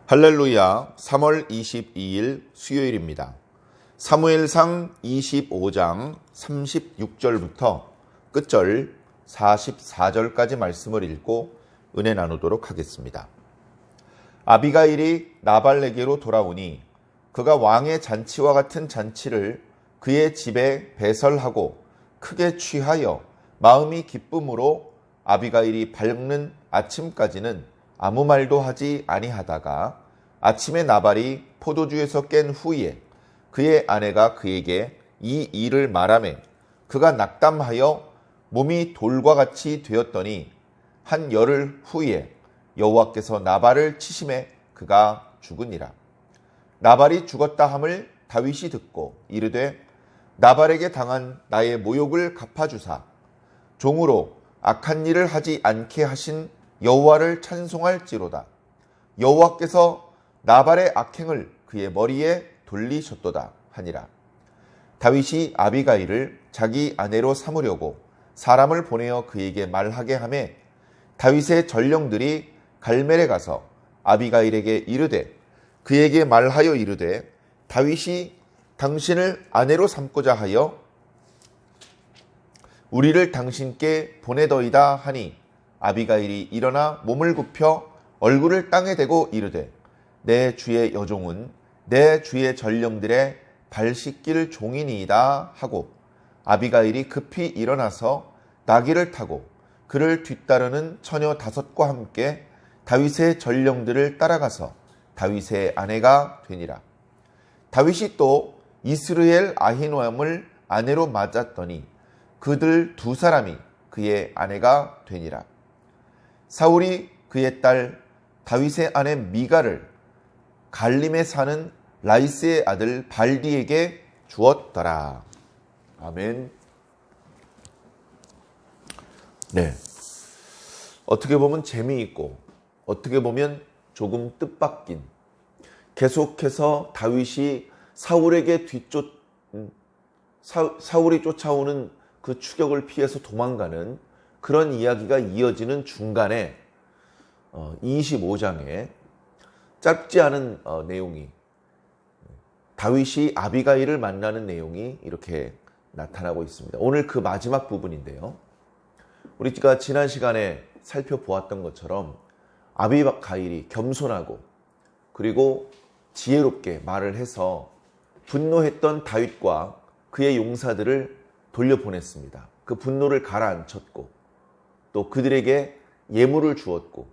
할렐루야. 3월 22일 수요일입니다. 사무엘상 25장 36절부터 끝절 44절까지 말씀을 읽고 은혜 나누도록 하겠습니다. 아비가일이 나발에게로 돌아오니 그가 왕의 잔치와 같은 잔치를 그의 집에 배설하고 크게 취하여 마음이 기쁨으로 아비가일이 밝는 아침까지는 아무 말도 하지 아니하다가 아침에 나발이 포도주에서 깬 후에 그의 아내가 그에게 이 일을 말하매 그가 낙담하여 몸이 돌과 같이 되었더니 한 열흘 후에 여호와께서 나발을 치심에 그가 죽으니라. 나발이 죽었다 함을 다윗이 듣고 이르되 나발에게 당한 나의 모욕을 갚아주사 종으로 악한 일을 하지 않게 하신 여호와를 찬송할지로다. 여호와께서 나발의 악행을 그의 머리에 돌리셨도다 하니라. 다윗이 아비가일을 자기 아내로 삼으려고 사람을 보내어 그에게 말하게 하매 다윗의 전령들이 갈멜에 가서 아비가일에게 이르되 그에게 말하여 이르되 다윗이 당신을 아내로 삼고자 하여 우리를 당신께 보내더이다 하니 아비가일이 일어나 몸을 굽혀 얼굴을 땅에 대고 이르되 내 주의 여종은 내 주의 전령들의 발 씻길 종이니이다 하고 아비가일이 급히 일어나서 나귀를 타고 그를 뒤따르는 처녀 5과 함께 다윗의 전령들을 따라가서 다윗의 아내가 되니라. 다윗이 또 이스르엘 아히노암을 아내로 맞았더니 그들 2사람이 그의 아내가 되니라. 사울이 그의 딸 다윗의 아내 미가를 갈림에 사는 라이스의 아들 발디에게 주었더라. 아멘. 네. 어떻게 보면 재미있고 어떻게 보면 조금 뜻밖인 계속해서 다윗이 사울에게 사울이 쫓아오는 그 추격을 피해서 도망가는 그런 이야기가 이어지는 중간에 25장에 짧지 않은 내용이 다윗이 아비가일을 만나는 내용이 이렇게 나타나고 있습니다. 오늘 그 마지막 부분인데요. 우리가 지난 시간에 살펴보았던 것처럼 아비가일이 겸손하고 그리고 지혜롭게 말을 해서 분노했던 다윗과 그의 용사들을 돌려보냈습니다. 그 분노를 가라앉혔고 또 그들에게 예물을 주었고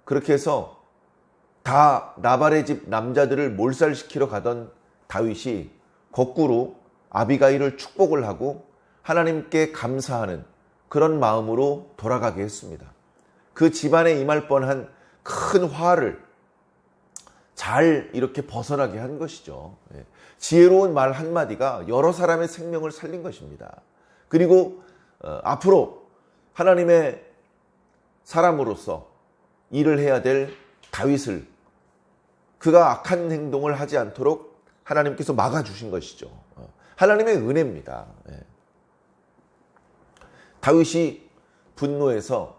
그렇게 해서 다 나발의 집 남자들을 몰살시키러 가던 다윗이 거꾸로 아비가일을 축복을 하고 하나님께 감사하는 그런 마음으로 돌아가게 했습니다. 그 집안에 임할 뻔한 큰 화를 잘 이렇게 벗어나게 한 것이죠. 지혜로운 말 한마디가 여러 사람의 생명을 살린 것입니다. 그리고 앞으로 하나님의 사람으로서 일을 해야 될 다윗을 그가 악한 행동을 하지 않도록 하나님께서 막아주신 것이죠. 하나님의 은혜입니다. 다윗이 분노해서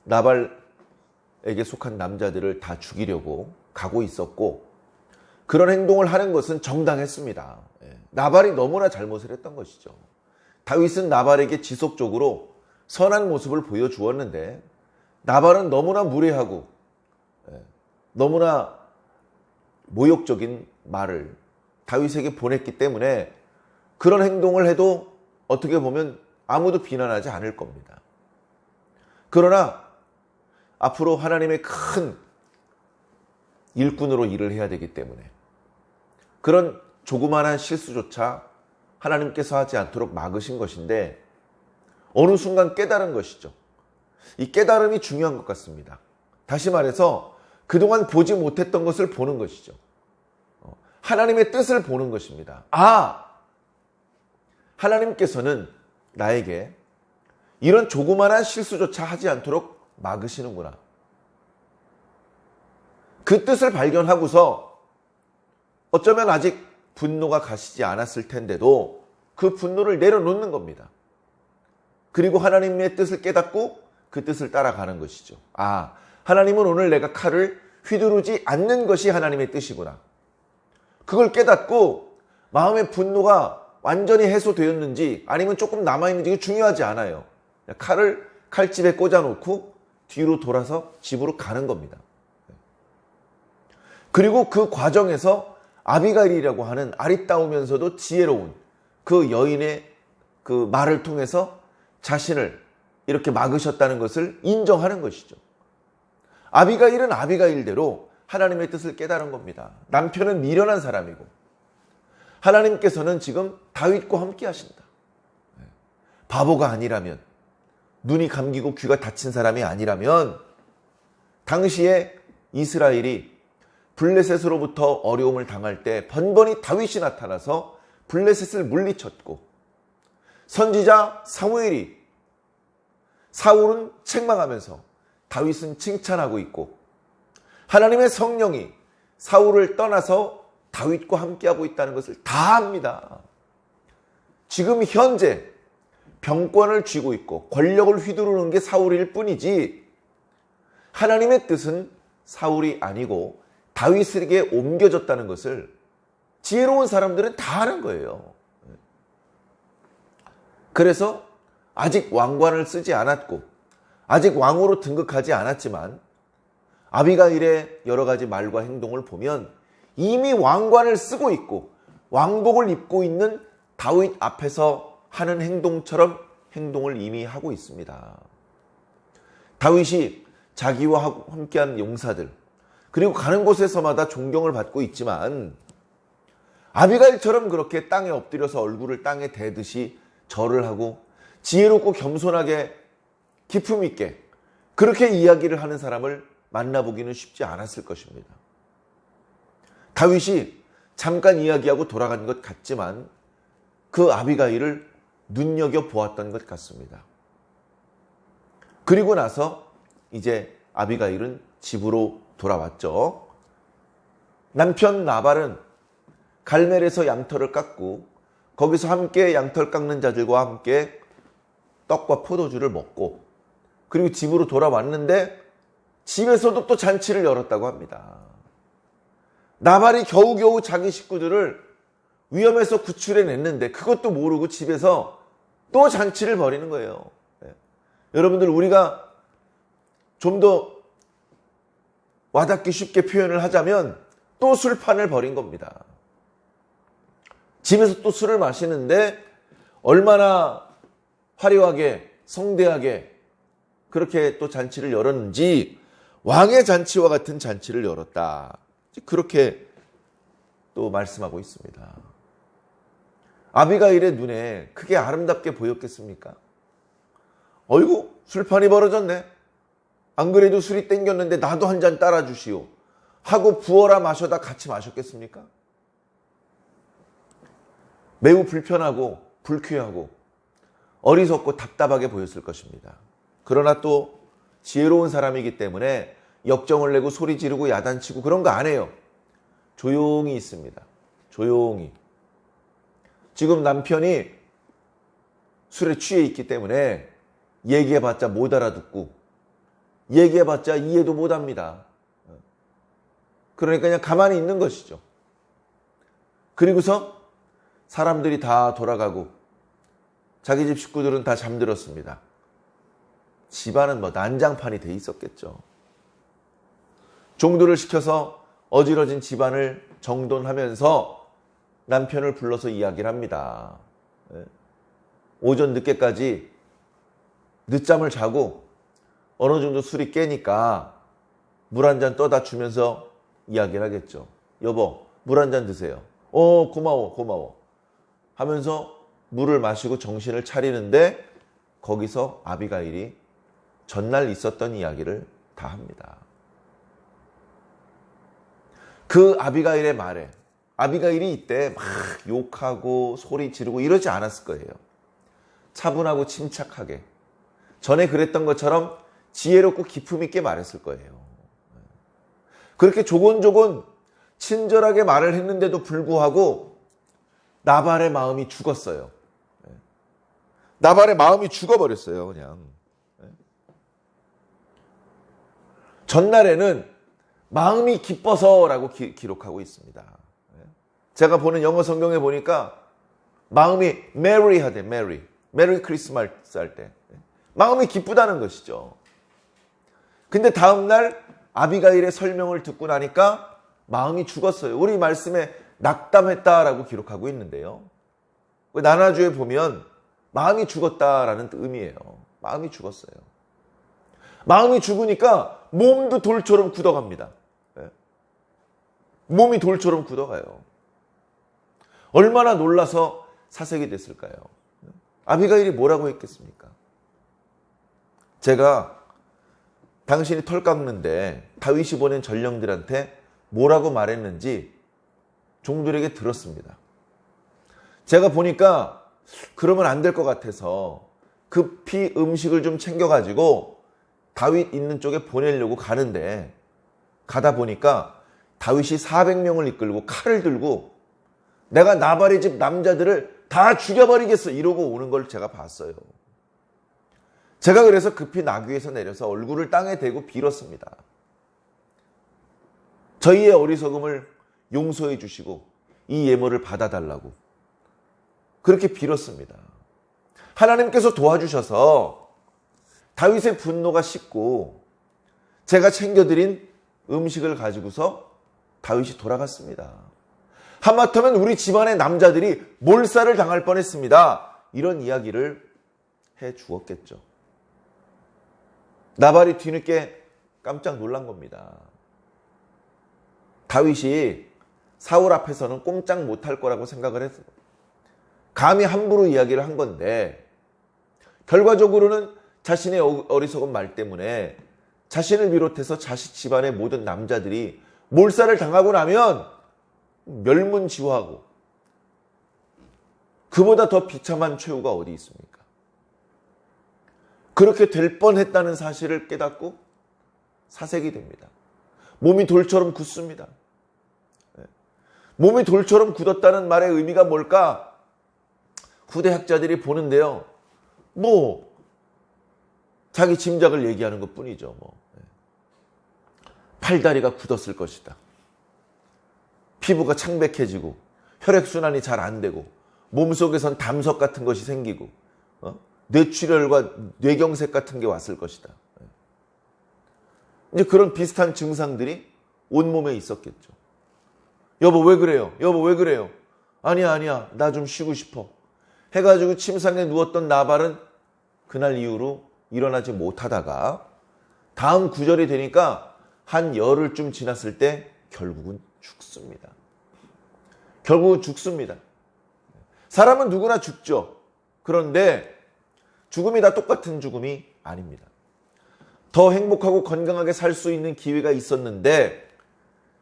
나발에게 속한 남자들을 다 죽이려고 가고 있었고 그런 행동을 하는 것은 정당했습니다. 나발이 너무나 잘못을 했던 것이죠. 다윗은 나발에게 지속적으로 선한 모습을 보여주었는데 나발은 너무나 무례하고 너무나 모욕적인 말을 다윗에게 보냈기 때문에 그런 행동을 해도 어떻게 보면 아무도 비난하지 않을 겁니다. 그러나 앞으로 하나님의 큰 일꾼으로 일을 해야 되기 때문에 그런 조그마한 실수조차 하나님께서 하지 않도록 막으신 것인데 어느 순간 깨달은 것이죠. 이 깨달음이 중요한 것 같습니다. 다시 말해서 그동안 보지 못했던 것을 보는 것이죠. 하나님의 뜻을 보는 것입니다. 하나님께서는 나에게 이런 조그마한 실수조차 하지 않도록 막으시는구나. 그 뜻을 발견하고서 어쩌면 아직 분노가 가시지 않았을 텐데도 그 분노를 내려놓는 겁니다. 그리고 하나님의 뜻을 깨닫고 그 뜻을 따라가는 것이죠. 하나님은 오늘 내가 칼을 휘두르지 않는 것이 하나님의 뜻이구나. 그걸 깨닫고 마음의 분노가 완전히 해소되었는지 아니면 조금 남아있는지 중요하지 않아요. 칼을 칼집에 꽂아놓고 뒤로 돌아서 집으로 가는 겁니다. 그리고 그 과정에서 아비가일이라고 하는 아리따우면서도 지혜로운 그 여인의 그 말을 통해서 자신을 이렇게 막으셨다는 것을 인정하는 것이죠. 아비가일은 아비가일대로 하나님의 뜻을 깨달은 겁니다. 남편은 미련한 사람이고 하나님께서는 지금 다윗과 함께 하신다. 바보가 아니라면, 눈이 감기고 귀가 닫힌 사람이 아니라면 당시에 이스라엘이 블레셋으로부터 어려움을 당할 때 번번이 다윗이 나타나서 블레셋을 물리쳤고, 선지자 사무엘이 사울은 책망하면서 다윗은 칭찬하고 있고, 하나님의 성령이 사울을 떠나서 다윗과 함께하고 있다는 것을 다 압니다. 지금 현재 병권을 쥐고 있고 권력을 휘두르는 게 사울일 뿐이지 하나님의 뜻은 사울이 아니고 다윗에게 옮겨졌다는 것을 지혜로운 사람들은 다 아는 거예요. 그래서 아직 왕관을 쓰지 않았고 아직 왕으로 등극하지 않았지만 아비가일의 여러 가지 말과 행동을 보면 이미 왕관을 쓰고 있고 왕복을 입고 있는 다윗 앞에서 하는 행동처럼 행동을 이미 하고 있습니다. 다윗이 자기와 함께한 용사들 그리고 가는 곳에서마다 존경을 받고 있지만 아비가일처럼 그렇게 땅에 엎드려서 얼굴을 땅에 대듯이 절을 하고 지혜롭고 겸손하게 기품 있게 그렇게 이야기를 하는 사람을 만나보기는 쉽지 않았을 것입니다. 다윗이 잠깐 이야기하고 돌아간 것 같지만 그 아비가일을 눈여겨보았던 것 같습니다. 그리고 나서 이제 아비가일은 집으로 돌아왔죠. 남편 나발은 갈멜에서 양털을 깎고 거기서 함께 양털 깎는 자들과 함께 떡과 포도주를 먹고 그리고 집으로 돌아왔는데 집에서도 또 잔치를 열었다고 합니다. 나발이 겨우겨우 자기 식구들을 위험에서 구출해냈는데 그것도 모르고 집에서 또 잔치를 벌이는 거예요. 네. 여러분들 우리가 좀 더 와닿기 쉽게 표현을 하자면 또 술판을 벌인 겁니다. 집에서 또 술을 마시는데 얼마나 화려하게 성대하게 그렇게 또 잔치를 열었는지 왕의 잔치와 같은 잔치를 열었다. 그렇게 또 말씀하고 있습니다. 아비가일의 눈에 크게 아름답게 보였겠습니까? 어이구 술판이 벌어졌네. 안 그래도 술이 땡겼는데 나도 한 잔 따라 주시오 하고 부어라 마셔다 같이 마셨겠습니까? 매우 불편하고 불쾌하고 어리석고 답답하게 보였을 것입니다. 그러나 또 지혜로운 사람이기 때문에 역정을 내고 소리 지르고 야단치고 그런 거 안 해요. 조용히 있습니다. 조용히. 지금 남편이 술에 취해 있기 때문에 얘기해봤자 못 알아듣고 얘기해봤자 이해도 못합니다. 그러니까 그냥 가만히 있는 것이죠. 그리고서 사람들이 다 돌아가고 자기 집 식구들은 다 잠들었습니다. 집안은 뭐 난장판이 돼 있었겠죠. 종들을 시켜서 어지러진 집안을 정돈하면서 남편을 불러서 이야기를 합니다. 오전 늦게까지 늦잠을 자고 어느 정도 술이 깨니까 물 한 잔 떠다 주면서 이야기를 하겠죠. 여보, 물 한 잔 드세요. 고마워 하면서 물을 마시고 정신을 차리는데 거기서 아비가일이 전날 있었던 이야기를 다 합니다. 그 아비가일의 말에 아비가일이 이때 막 욕하고 소리 지르고 이러지 않았을 거예요. 차분하고 침착하게 전에 그랬던 것처럼 지혜롭고 기품 있게 말했을 거예요. 그렇게 조곤조곤 친절하게 말을 했는데도 불구하고 나발의 마음이 죽었어요. 나발의 마음이 죽어버렸어요. 그냥. 전날에는 마음이 기뻐서라고 기록하고 있습니다. 제가 보는 영어 성경에 보니까 마음이 merry 하대, merry. 메리 크리스마스 할 때. 마음이 기쁘다는 것이죠. 근데 다음날 아비가일의 설명을 듣고 나니까 마음이 죽었어요. 우리 말씀에 낙담했다라고 기록하고 있는데요. 나나주에 보면 마음이 죽었다라는 의미예요. 마음이 죽었어요. 마음이 죽으니까 몸도 돌처럼 굳어갑니다. 몸이 돌처럼 굳어가요. 얼마나 놀라서 사색이 됐을까요? 아비가일이 뭐라고 했겠습니까? 제가 당신이 털 깎는데 다윗이 보낸 전령들한테 뭐라고 말했는지 종들에게 들었습니다. 제가 보니까 그러면 안 될 것 같아서 급히 음식을 좀 챙겨가지고 다윗 있는 쪽에 보내려고 가는데 가다 보니까 다윗이 400명을 이끌고 칼을 들고 내가 나발의 집 남자들을 다 죽여버리겠어 이러고 오는 걸 제가 봤어요. 제가 그래서 급히 나귀에서 내려서 얼굴을 땅에 대고 빌었습니다. 저희의 어리석음을 용서해 주시고 이 예물을 받아달라고 그렇게 빌었습니다. 하나님께서 도와주셔서 다윗의 분노가 식고 제가 챙겨드린 음식을 가지고서 다윗이 돌아갔습니다. 하마터면 우리 집안의 남자들이 몰살을 당할 뻔했습니다. 이런 이야기를 해 주었겠죠. 나발이 뒤늦게 깜짝 놀란 겁니다. 다윗이 사울 앞에서는 꼼짝 못할 거라고 생각을 했어요. 감히 함부로 이야기를 한 건데 결과적으로는 자신의 어리석은 말 때문에 자신을 비롯해서 자식 집안의 모든 남자들이 몰살을 당하고 나면 멸문지화하고 그보다 더 비참한 최후가 어디 있습니까? 그렇게 될 뻔했다는 사실을 깨닫고 사색이 됩니다. 몸이 돌처럼 굳습니다. 몸이 돌처럼 굳었다는 말의 의미가 뭘까? 후대 학자들이 보는데요. 자기 짐작을 얘기하는 것뿐이죠. 팔다리가 굳었을 것이다. 피부가 창백해지고 혈액순환이 잘 안 되고 몸속에선 담석 같은 것이 생기고 뇌출혈과 뇌경색 같은 게 왔을 것이다. 이제 그런 비슷한 증상들이 온몸에 있었겠죠. 여보 왜 그래요? 여보 왜 그래요? 아니야 나 좀 쉬고 싶어. 해가지고 침상에 누웠던 나발은 그날 이후로 일어나지 못하다가 다음 구절이 되니까 한 열흘쯤 지났을 때 결국은 죽습니다. 결국은 죽습니다. 사람은 누구나 죽죠. 그런데 죽음이 다 똑같은 죽음이 아닙니다. 더 행복하고 건강하게 살 수 있는 기회가 있었는데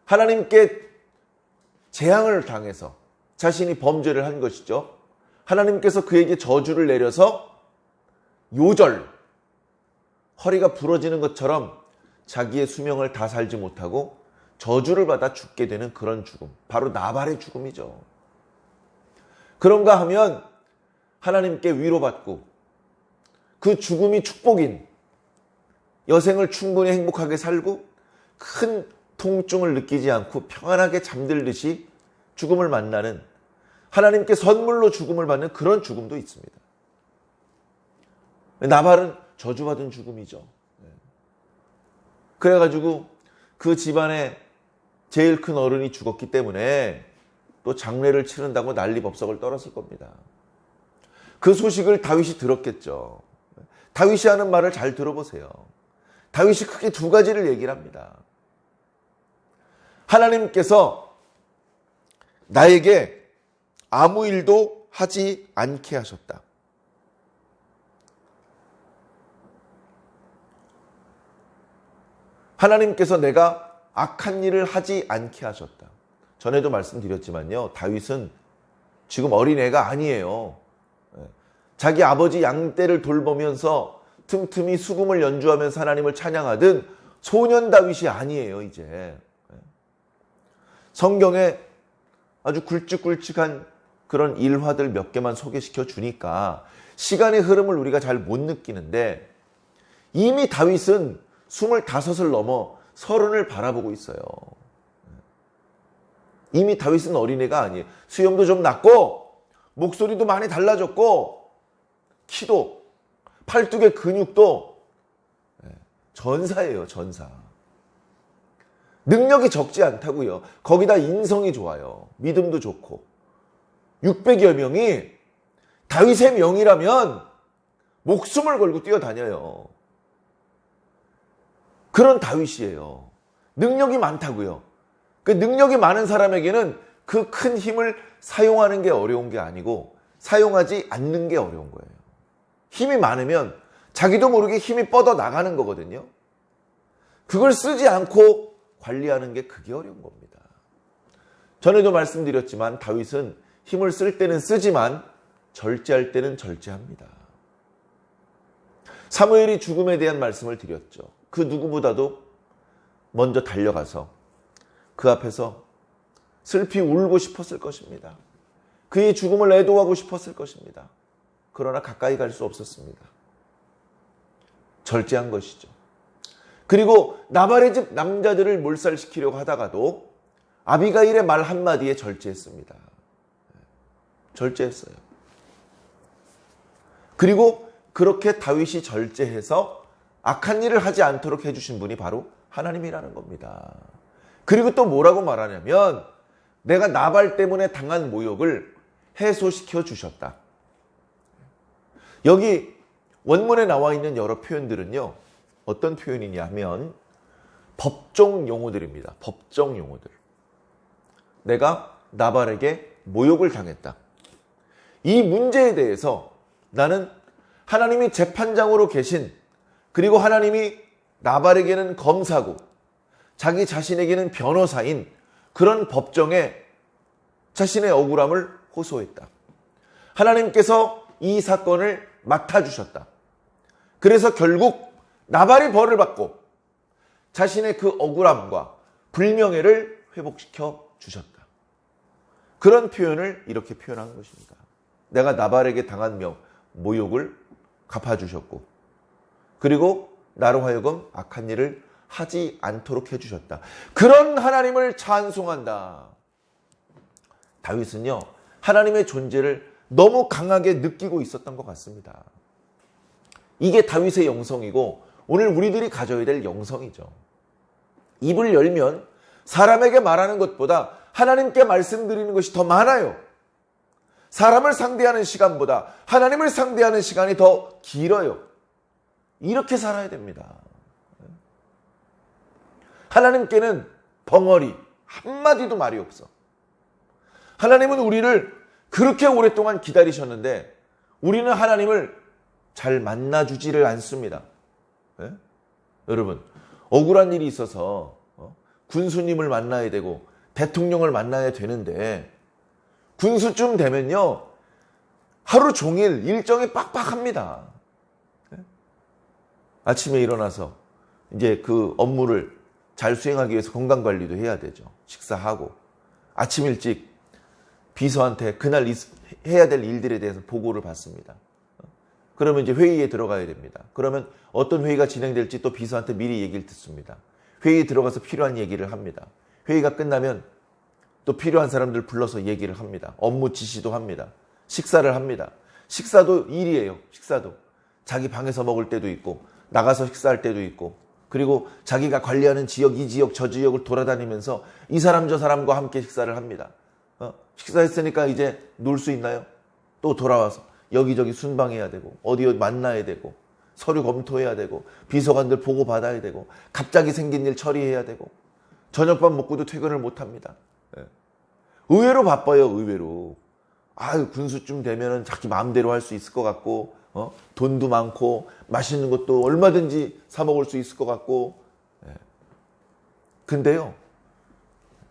하나님께 재앙을 당해서 자신이 범죄를 한 것이죠. 하나님께서 그에게 저주를 내려서 요절, 허리가 부러지는 것처럼 자기의 수명을 다 살지 못하고 저주를 받아 죽게 되는 그런 죽음. 바로 나발의 죽음이죠. 그런가 하면 하나님께 위로받고 그 죽음이 축복인 여생을 충분히 행복하게 살고 큰 통증을 느끼지 않고 평안하게 잠들듯이 죽음을 만나는 하나님께 선물로 죽음을 받는 그런 죽음도 있습니다. 나발은 저주받은 죽음이죠. 그래가지고 그 집안에 제일 큰 어른이 죽었기 때문에 또 장례를 치른다고 난리법석을 떨었을 겁니다. 그 소식을 다윗이 들었겠죠. 다윗이 하는 말을 잘 들어보세요. 다윗이 크게 두 가지를 얘기를 합니다. 하나님께서 나에게 아무 일도 하지 않게 하셨다. 하나님께서 내가 악한 일을 하지 않게 하셨다. 전에도 말씀드렸지만요. 다윗은 지금 어린애가 아니에요. 자기 아버지 양떼를 돌보면서 틈틈이 수금을 연주하면서 하나님을 찬양하던 소년 다윗이 아니에요. 이제 성경에 아주 굵직굵직한 그런 일화들 몇 개만 소개시켜 주니까 시간의 흐름을 우리가 잘 못 느끼는데 이미 다윗은 25을 넘어 서른을 바라보고 있어요. 이미 다윗은 어린애가 아니에요. 수염도 좀 났고 목소리도 많이 달라졌고 키도 팔뚝의 근육도 전사예요. 전사. 능력이 적지 않다고요. 거기다 인성이 좋아요. 믿음도 좋고 600여 명이 다윗의 명이라면 목숨을 걸고 뛰어다녀요. 그런 다윗이에요. 능력이 많다고요. 그 능력이 많은 사람에게는 그 큰 힘을 사용하는 게 어려운 게 아니고 사용하지 않는 게 어려운 거예요. 힘이 많으면 자기도 모르게 힘이 뻗어 나가는 거거든요. 그걸 쓰지 않고 관리하는 게 그게 어려운 겁니다. 전에도 말씀드렸지만 다윗은 힘을 쓸 때는 쓰지만 절제할 때는 절제합니다. 사무엘이 죽음에 대한 말씀을 드렸죠. 그 누구보다도 먼저 달려가서 그 앞에서 슬피 울고 싶었을 것입니다. 그의 죽음을 애도하고 싶었을 것입니다. 그러나 가까이 갈 수 없었습니다. 절제한 것이죠. 그리고 나발의 집 남자들을 몰살시키려고 하다가도 아비가일의 말 한마디에 절제했습니다. 절제했어요. 그리고 그렇게 다윗이 절제해서 악한 일을 하지 않도록 해주신 분이 바로 하나님이라는 겁니다. 그리고 또 뭐라고 말하냐면 내가 나발 때문에 당한 모욕을 해소시켜 주셨다. 여기 원문에 나와 있는 여러 표현들은요. 어떤 표현이냐 하면 법정 용어들입니다. 법정 용어들. 내가 나발에게 모욕을 당했다. 이 문제에 대해서 나는 하나님이 재판장으로 계신 그리고 하나님이 나발에게는 검사고 자기 자신에게는 변호사인 그런 법정에 자신의 억울함을 호소했다. 하나님께서 이 사건을 맡아주셨다. 그래서 결국 나발이 벌을 받고 자신의 그 억울함과 불명예를 회복시켜 주셨다. 그런 표현을 이렇게 표현한 것입니다. 내가 나발에게 당한 모욕을 갚아주셨고 그리고 나로 하여금 악한 일을 하지 않도록 해주셨다. 그런 하나님을 찬송한다. 다윗은요. 하나님의 존재를 너무 강하게 느끼고 있었던 것 같습니다. 이게 다윗의 영성이고 오늘 우리들이 가져야 될 영성이죠. 입을 열면 사람에게 말하는 것보다 하나님께 말씀드리는 것이 더 많아요. 사람을 상대하는 시간보다 하나님을 상대하는 시간이 더 길어요. 이렇게 살아야 됩니다. 하나님께는 벙어리 한마디도 말이 없어. 하나님은 우리를 그렇게 오랫동안 기다리셨는데 우리는 하나님을 잘 만나주지를 않습니다. 네? 여러분 억울한 일이 있어서 군수님을 만나야 되고 대통령을 만나야 되는데 군수쯤 되면요 하루 종일 일정이 빡빡합니다. 네? 아침에 일어나서 이제 그 업무를 잘 수행하기 위해서 건강관리도 해야 되죠. 식사하고 아침 일찍 비서한테 그날 해야 될 일들에 대해서 보고를 받습니다. 그러면 이제 회의에 들어가야 됩니다. 그러면 어떤 회의가 진행될지 또 비서한테 미리 얘기를 듣습니다. 회의에 들어가서 필요한 얘기를 합니다. 회의가 끝나면 또 필요한 사람들 불러서 얘기를 합니다. 업무 지시도 합니다. 식사를 합니다. 식사도 일이에요. 식사도. 자기 방에서 먹을 때도 있고 나가서 식사할 때도 있고 그리고 자기가 관리하는 지역, 이 지역, 저 지역을 돌아다니면서 이 사람 저 사람과 함께 식사를 합니다. 식사했으니까 이제 놀 수 있나요? 또 돌아와서 여기저기 순방해야 되고 어디 만나야 되고 서류 검토해야 되고 비서관들 보고 받아야 되고 갑자기 생긴 일 처리해야 되고 저녁밥 먹고도 퇴근을 못합니다. 의외로 바빠요. 의외로. 군수쯤 되면은 자기 마음대로 할 수 있을 것 같고 돈도 많고 맛있는 것도 얼마든지 사 먹을 수 있을 것 같고 근데요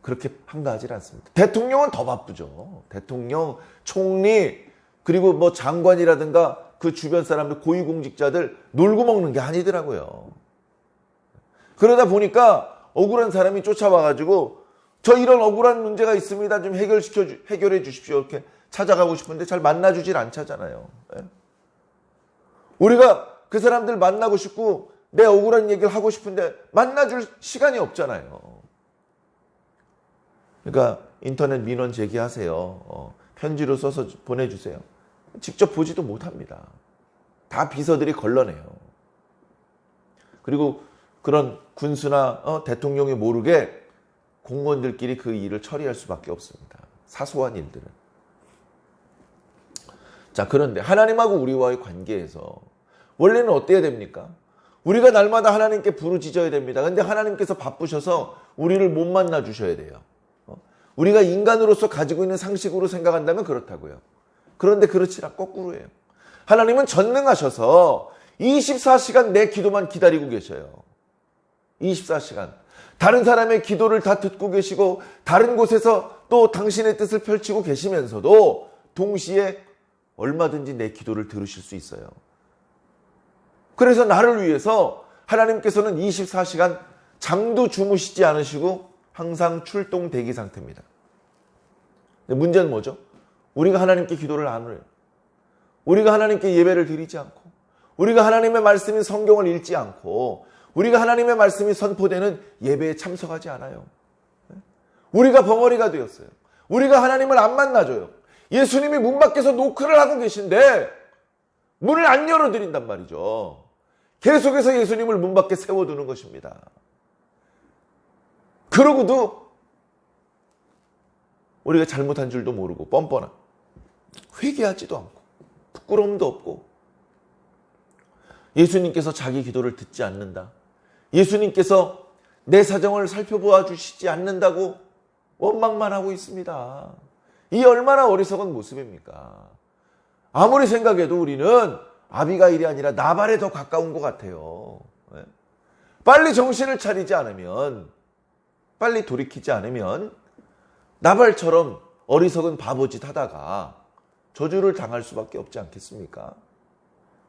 그렇게 한가하지 않습니다. 대통령은 더 바쁘죠. 대통령, 총리 그리고 뭐 장관이라든가 그 주변 사람들 고위공직자들 놀고 먹는 게 아니더라고요. 그러다 보니까 억울한 사람이 쫓아와가지고 저 이런 억울한 문제가 있습니다. 좀 해결해 주십시오. 이렇게 찾아가고 싶은데 잘 만나주질 않잖아요. 우리가 그 사람들 만나고 싶고 내 억울한 얘기를 하고 싶은데 만나줄 시간이 없잖아요. 그러니까 인터넷 민원 제기하세요. 편지로 써서 보내주세요. 직접 보지도 못합니다. 다 비서들이 걸러내요. 그리고 그런 군수나 대통령이 모르게 공무원들끼리 그 일을 처리할 수밖에 없습니다. 사소한 일들은. 자, 그런데 하나님하고 우리와의 관계에서 원래는 어때야 됩니까? 우리가 날마다 하나님께 부르짖어야 됩니다. 근데 하나님께서 바쁘셔서 우리를 못 만나 주셔야 돼요. 우리가 인간으로서 가지고 있는 상식으로 생각한다면 그렇다고요. 그런데 그렇지 않고 거꾸로예요. 하나님은 전능하셔서 24시간 내 기도만 기다리고 계셔요. 24시간. 다른 사람의 기도를 다 듣고 계시고 다른 곳에서 또 당신의 뜻을 펼치고 계시면서도 동시에 얼마든지 내 기도를 들으실 수 있어요. 그래서 나를 위해서 하나님께서는 24시간 잠도 주무시지 않으시고 항상 출동 대기 상태입니다. 문제는 뭐죠? 우리가 하나님께 기도를 안 해요. 우리가 하나님께 예배를 드리지 않고, 우리가 하나님의 말씀인 성경을 읽지 않고, 우리가 하나님의 말씀이 선포되는 예배에 참석하지 않아요. 우리가 벙어리가 되었어요. 우리가 하나님을 안 만나줘요. 예수님이 문 밖에서 노크를 하고 계신데 문을 안 열어드린단 말이죠. 계속해서 예수님을 문 밖에 세워두는 것입니다. 그러고도 우리가 잘못한 줄도 모르고 뻔뻔한, 회개하지도 않고 부끄러움도 없고, 예수님께서 자기 기도를 듣지 않는다, 예수님께서 내 사정을 살펴보아 주시지 않는다고 원망만 하고 있습니다. 이 얼마나 어리석은 모습입니까? 아무리 생각해도 우리는 아비가일이 아니라 나발에 더 가까운 것 같아요. 빨리 정신을 차리지 않으면, 빨리 돌이키지 않으면 나발처럼 어리석은 바보짓 하다가 저주를 당할 수밖에 없지 않겠습니까?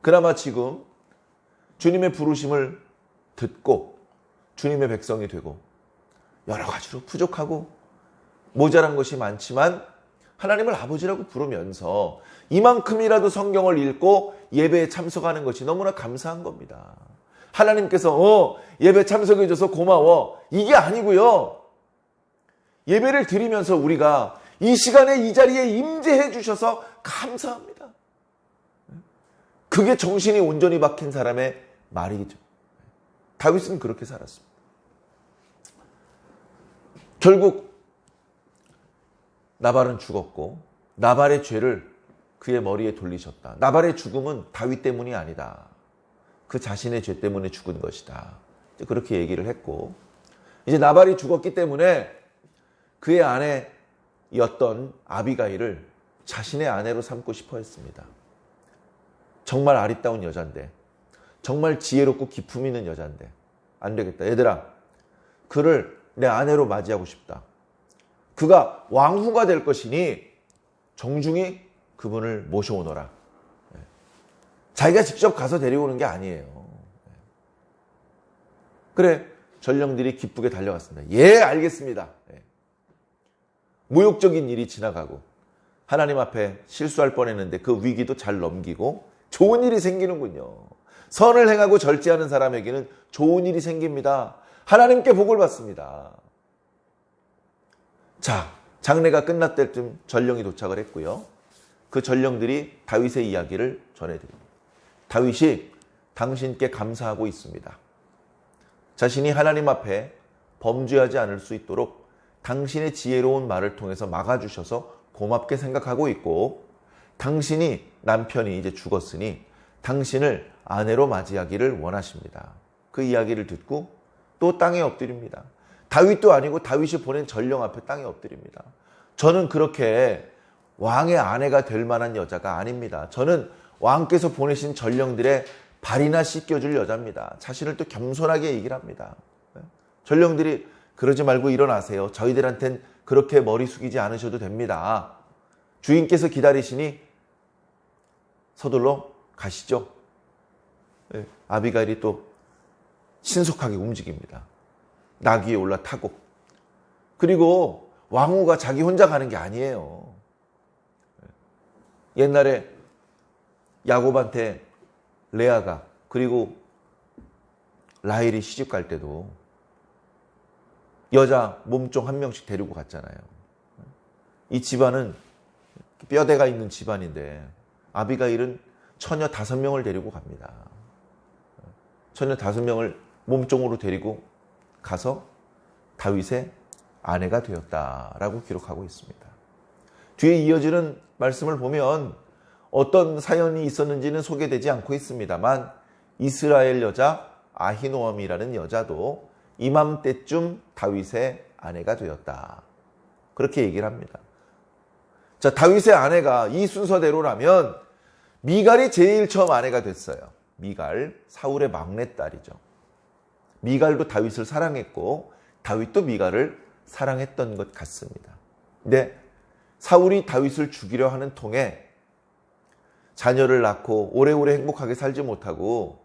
그나마 지금 주님의 부르심을 듣고 주님의 백성이 되고 여러 가지로 부족하고 모자란 것이 많지만 하나님을 아버지라고 부르면서 이만큼이라도 성경을 읽고 예배에 참석하는 것이 너무나 감사한 겁니다. 하나님께서 예배 참석해줘서 고마워, 이게 아니고요. 예배를 드리면서 우리가 이 시간에 이 자리에 임재해 주셔서 감사합니다. 그게 정신이 온전히 박힌 사람의 말이죠. 다윗은 그렇게 살았습니다. 결국 나발은 죽었고 나발의 죄를 그의 머리에 돌리셨다. 나발의 죽음은 다윗 때문이 아니다. 그 자신의 죄 때문에 죽은 것이다. 그렇게 얘기를 했고, 이제 나발이 죽었기 때문에 그의 아내였던 아비가일을 자신의 아내로 삼고 싶어 했습니다. 정말 아리따운 여잔데, 정말 지혜롭고 기품 있는 여잔데, 안 되겠다. 얘들아, 그를 내 아내로 맞이하고 싶다. 그가 왕후가 될 것이니 정중히 그분을 모셔오너라. 자기가 직접 가서 데려오는 게 아니에요. 그래, 전령들이 기쁘게 달려갔습니다. 예, 알겠습니다. 모욕적인 일이 지나가고 하나님 앞에 실수할 뻔했는데 그 위기도 잘 넘기고 좋은 일이 생기는군요. 선을 행하고 절제하는 사람에게는 좋은 일이 생깁니다. 하나님께 복을 받습니다. 자, 장례가 끝날 때쯤 전령이 도착을 했고요. 그 전령들이 다윗의 이야기를 전해드립니다. 다윗이 당신께 감사하고 있습니다. 자신이 하나님 앞에 범죄하지 않을 수 있도록 당신의 지혜로운 말을 통해서 막아주셔서 고맙게 생각하고 있고, 당신이, 남편이 이제 죽었으니 당신을 아내로 맞이하기를 원하십니다. 그 이야기를 듣고 또 땅에 엎드립니다. 다윗도 아니고 다윗이 보낸 전령 앞에 땅에 엎드립니다. 저는 그렇게 왕의 아내가 될 만한 여자가 아닙니다. 저는 왕께서 보내신 전령들의 발이나 씻겨줄 여자입니다. 자신을 또 겸손하게 얘기를 합니다. 전령들이 그러지 말고 일어나세요. 저희들한텐 그렇게 머리 숙이지 않으셔도 됩니다. 주인께서 기다리시니 서둘러 가시죠. 아비가일이 또 신속하게 움직입니다. 나귀에 올라타고. 그리고 왕후가 자기 혼자 가는 게 아니에요. 옛날에 야곱한테 레아가, 그리고 라헬이 시집 갈 때도 여자 몸종 한 명씩 데리고 갔잖아요. 이 집안은 뼈대가 있는 집안인데 아비가일은 처녀 5명을 데리고 갑니다. 처녀 5명을 몸종으로 데리고 가서 다윗의 아내가 되었다라고 기록하고 있습니다. 뒤에 이어지는 말씀을 보면 어떤 사연이 있었는지는 소개되지 않고 있습니다만 이스라엘 여자 아히노암이라는 여자도 이맘때쯤 다윗의 아내가 되었다. 그렇게 얘기를 합니다. 자, 다윗의 아내가 이 순서대로라면 미갈이 제일 처음 아내가 됐어요. 미갈, 사울의 막내딸이죠. 미갈도 다윗을 사랑했고 다윗도 미갈을 사랑했던 것 같습니다. 근데 사울이 다윗을 죽이려 하는 통에 자녀를 낳고 오래오래 행복하게 살지 못하고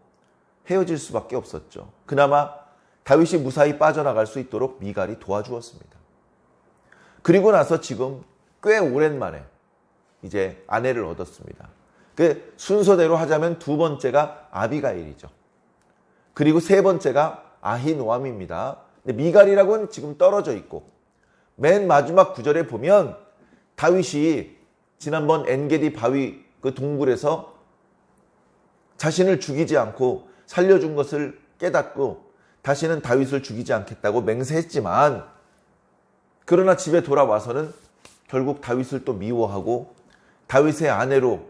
헤어질 수밖에 없었죠. 그나마 다윗이 무사히 빠져나갈 수 있도록 미갈이 도와주었습니다. 그리고 나서 지금 꽤 오랜만에 이제 아내를 얻었습니다. 그 순서대로 하자면 두 번째가 아비가일이죠. 그리고 세 번째가 아히노암입니다. 근데 미갈이라고는 지금 떨어져 있고 맨 마지막 구절에 보면 다윗이 지난번 엔게디 바위 그 동굴에서 자신을 죽이지 않고 살려준 것을 깨닫고 다시는 다윗을 죽이지 않겠다고 맹세했지만 그러나 집에 돌아와서는 결국 다윗을 또 미워하고 다윗의 아내로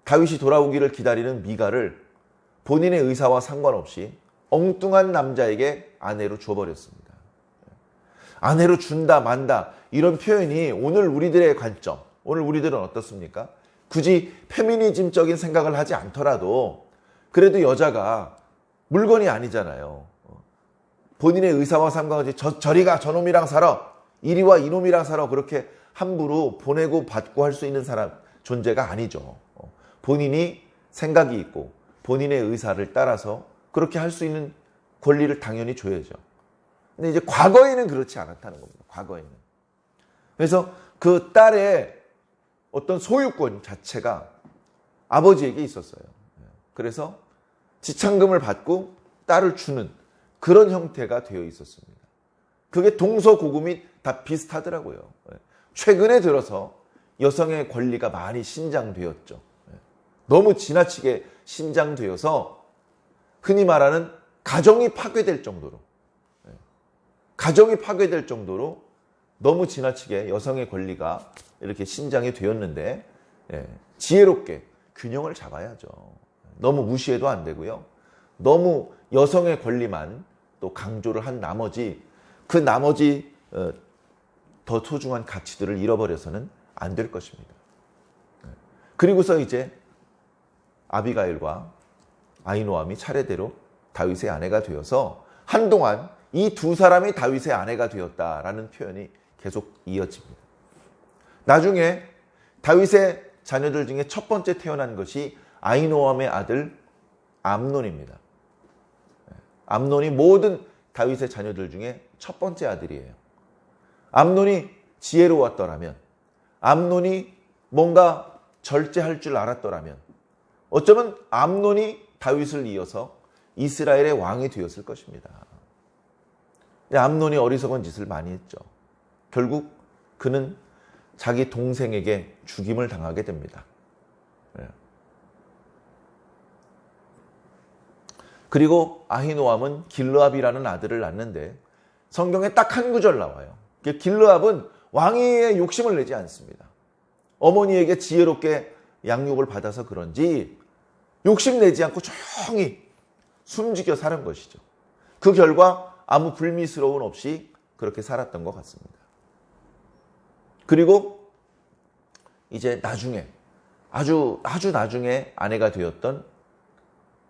다윗이 돌아오기를 기다리는 미갈을 본인의 의사와 상관없이 엉뚱한 남자에게 아내로 줘버렸습니다. 아내로 준다 만다 이런 표현이 오늘 우리들의 관점, 오늘 우리들은 어떻습니까? 굳이 페미니즘적인 생각을 하지 않더라도 그래도 여자가 물건이 아니잖아요. 본인의 의사와 상관없이 저리 가 저놈이랑 살아 이리 와 이놈이랑 살아 그렇게 함부로 보내고 받고 할 수 있는 사람 존재가 아니죠. 본인이 생각이 있고 본인의 의사를 따라서 그렇게 할 수 있는 권리를 당연히 줘야죠. 근데 이제 과거에는 그렇지 않았다는 겁니다. 과거에는. 그래서 그 딸의 어떤 소유권 자체가 아버지에게 있었어요. 그래서 지참금을 받고 딸을 주는 그런 형태가 되어 있었습니다. 그게 동서고금이 다 비슷하더라고요. 최근에 들어서 여성의 권리가 많이 신장되었죠. 너무 지나치게 신장되어서 흔히 말하는 가정이 파괴될 정도로 너무 지나치게 여성의 권리가 이렇게 신장이 되었는데 지혜롭게 균형을 잡아야죠. 너무 무시해도 안 되고요. 너무 여성의 권리만 또 강조를 한 나머지 그 나머지 더 소중한 가치들을 잃어버려서는 안 될 것입니다. 그리고서 이제 아비가일과 아히노암이 차례대로 다윗의 아내가 되어서 한동안 이 두 사람이 다윗의 아내가 되었다라는 표현이 계속 이어집니다. 나중에 다윗의 자녀들 중에 첫 번째 태어난 것이 아히노암의 아들 암논입니다. 암논이 모든 다윗의 자녀들 중에 첫 번째 아들이에요. 암논이 지혜로웠더라면, 암논이 뭔가 절제할 줄 알았더라면 어쩌면 암논이 다윗을 이어서 이스라엘의 왕이 되었을 것입니다. 근데 암논이 어리석은 짓을 많이 했죠. 결국 그는 자기 동생에게 죽임을 당하게 됩니다. 그리고 아히노암은 길르압이라는 아들을 낳는데 성경에 딱 한 구절 나와요. 길르압은 왕위에 욕심을 내지 않습니다. 어머니에게 지혜롭게 양육을 받아서 그런지 욕심내지 않고 조용히 숨지겨 사는 것이죠. 그 결과 아무 불미스러움 없이 그렇게 살았던 것 같습니다. 그리고 이제 나중에 아주 나중에 아내가 되었던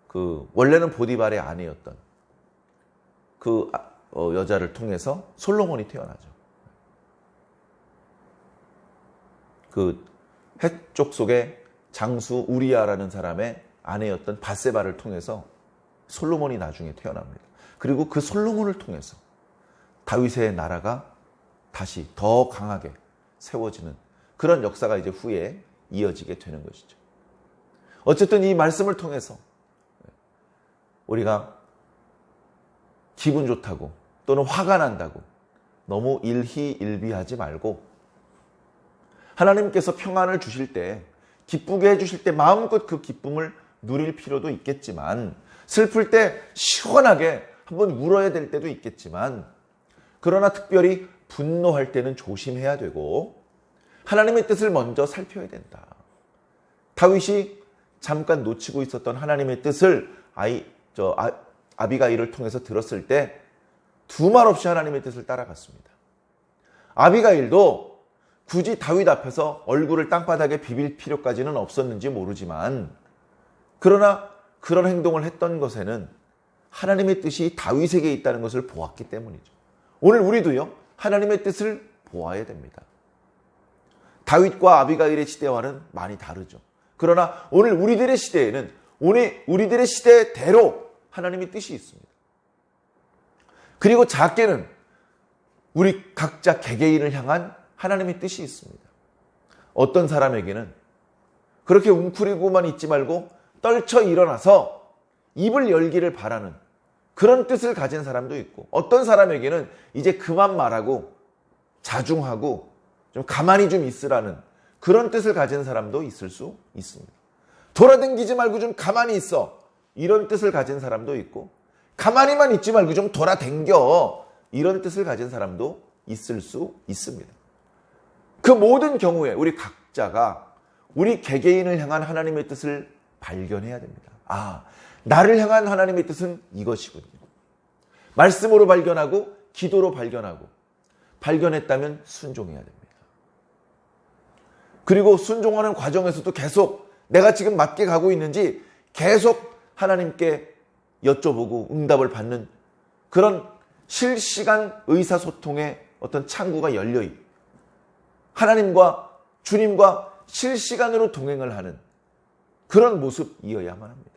그 원래는 보디발의 아내였던 그 여자를 통해서 솔로몬이 태어나죠. 그 헷족 속의 장수 우리아라는 사람의 아내였던 밧세바를 통해서 솔로몬이 나중에 태어납니다. 그리고 그 솔로몬을 통해서 다윗의 나라가 다시 더 강하게 세워지는 그런 역사가 이제 후에 이어지게 되는 것이죠. 어쨌든 이 말씀을 통해서 우리가 기분 좋다고 또는 화가 난다고 너무 일희일비하지 말고 하나님께서 평안을 주실 때, 기쁘게 해주실 때 마음껏 그 기쁨을 누릴 필요도 있겠지만, 슬플 때 시원하게 한번 울어야 될 때도 있겠지만, 그러나 특별히 분노할 때는 조심해야 되고 하나님의 뜻을 먼저 살펴야 된다. 다윗이 잠깐 놓치고 있었던 하나님의 뜻을 아비가일을 통해서 들었을 때 두 말 없이 하나님의 뜻을 따라갔습니다. 아비가일도 굳이 다윗 앞에서 얼굴을 땅바닥에 비빌 필요까지는 없었는지 모르지만, 그러나 그런 행동을 했던 것에는 하나님의 뜻이 다윗에게 있다는 것을 보았기 때문이죠. 오늘 우리도요, 하나님의 뜻을 보아야 됩니다. 다윗과 아비가일의 시대와는 많이 다르죠. 그러나 오늘 우리들의 시대에는 우리들의 시대대로 하나님의 뜻이 있습니다. 그리고 작게는 우리 각자 개개인을 향한 하나님의 뜻이 있습니다. 어떤 사람에게는 그렇게 웅크리고만 있지 말고 떨쳐 일어나서 입을 열기를 바라는 그런 뜻을 가진 사람도 있고, 어떤 사람에게는 이제 그만 말하고 자중하고 좀 가만히 좀 있으라는 그런 뜻을 가진 사람도 있을 수 있습니다. 돌아다니지 말고 좀 가만히 있어, 이런 뜻을 가진 사람도 있고, 가만히만 있지 말고 좀 돌아다녀, 이런 뜻을 가진 사람도 있을 수 있습니다. 그 모든 경우에 우리 각자가 우리 개개인을 향한 하나님의 뜻을 발견해야 됩니다. 아, 나를 향한 하나님의 뜻은 이것이군요. 말씀으로 발견하고 기도로 발견하고, 발견했다면 순종해야 됩니다. 그리고 순종하는 과정에서도 계속 내가 지금 맞게 가고 있는지 계속 하나님께 여쭤보고 응답을 받는 그런 실시간 의사소통의 어떤 창구가 열려있고, 하나님과 주님과 실시간으로 동행을 하는 그런 모습이어야만 합니다.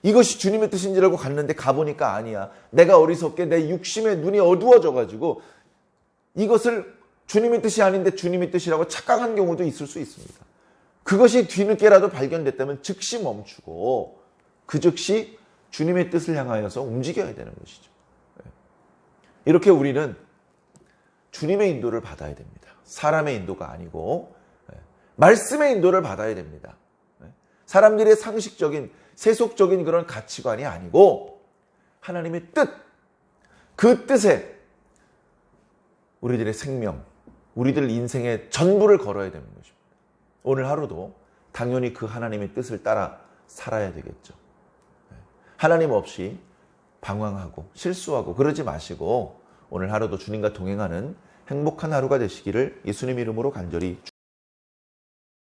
이것이 주님의 뜻인 줄 알고 갔는데 가보니까 아니야. 내가 어리석게 내 육심의 눈이 어두워져가지고 이것을 주님의 뜻이 아닌데 주님의 뜻이라고 착각한 경우도 있을 수 있습니다. 그것이 뒤늦게라도 발견됐다면 즉시 멈추고 그 즉시 주님의 뜻을 향하여서 움직여야 되는 것이죠. 이렇게 우리는 주님의 인도를 받아야 됩니다. 사람의 인도가 아니고 말씀의 인도를 받아야 됩니다. 사람들의 상식적인 세속적인 그런 가치관이 아니고 하나님의 뜻, 그 뜻에 우리들의 생명, 우리들 인생의 전부를 걸어야 되는 것입니다. 오늘 하루도 당연히 그 하나님의 뜻을 따라 살아야 되겠죠. 하나님 없이 방황하고 실수하고 그러지 마시고 오늘 하루도 주님과 동행하는 행복한 하루가 되시기를 예수님 이름으로 간절히